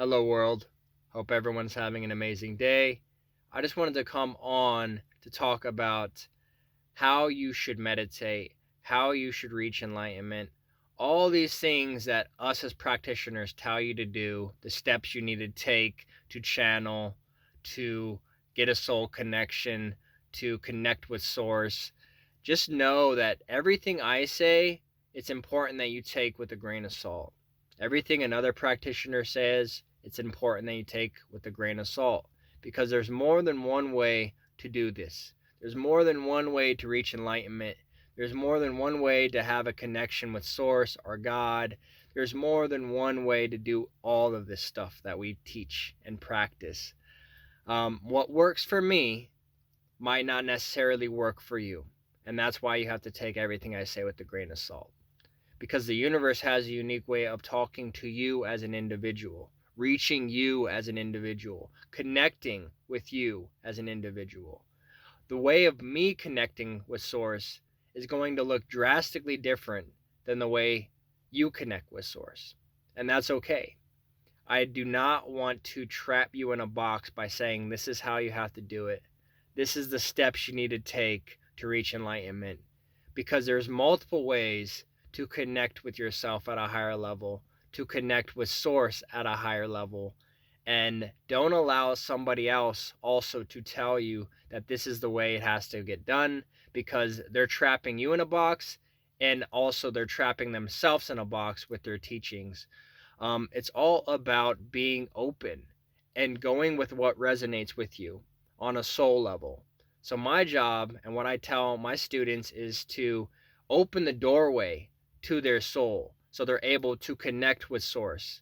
Hello, world. Hope everyone's having an amazing day. I just wanted to come on to talk about how you should meditate, how you should reach enlightenment, all these things that us as practitioners tell you to do, the steps you need to take to channel, to get a soul connection, to connect with Source. Just know that everything I say, it's important that you take with a grain of salt. Everything another practitioner says, it's important that you take with a grain of salt because there's more than one way to do this. There's more than one way to reach enlightenment. There's more than one way to have a connection with Source or God. There's more than one way to do all of this stuff that we teach and practice. What works for me might not necessarily work for you. And that's why you have to take everything I say with a grain of salt. Because the universe has a unique way of talking to you as an individual, reaching you as an individual, connecting with you as an individual. The way of me connecting with Source is going to look drastically different than the way you connect with Source. And that's okay. I do not want to trap you in a box by saying this is how you have to do it. This is the steps you need to take to reach enlightenment. Because there's multiple ways to connect with yourself at a higher level, to connect with Source at a higher level. And don't allow somebody else also to tell you that this is the way it has to get done, because they're trapping you in a box and also they're trapping themselves in a box with their teachings. It's all about being open and going with what resonates with you on a soul level. So my job and what I tell my students is to open the doorway to their soul so they're able to connect with Source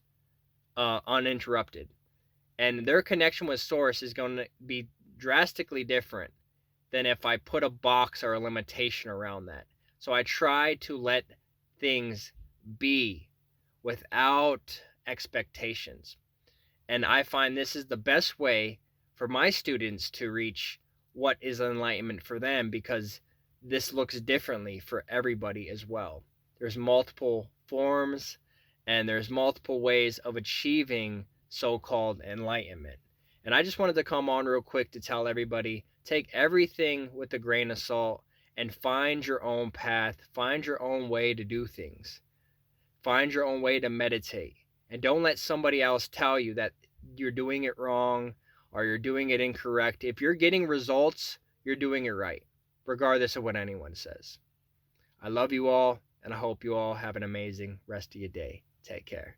uninterrupted. And their connection with Source is going to be drastically different than if I put a box or a limitation around that. So I try to let things be without expectations. And I find this is the best way for my students to reach what is enlightenment for them, because this looks differently for everybody as well. There's multiple forms and there's multiple ways of achieving so-called enlightenment. And I just wanted to come on real quick to tell everybody, take everything with a grain of salt and find your own path, find your own way to do things. Find your own way to meditate. And don't let somebody else tell you that you're doing it wrong or you're doing it incorrect. If you're getting results, you're doing it right, regardless of what anyone says. I love you all, and I hope you all have an amazing rest of your day. Take care.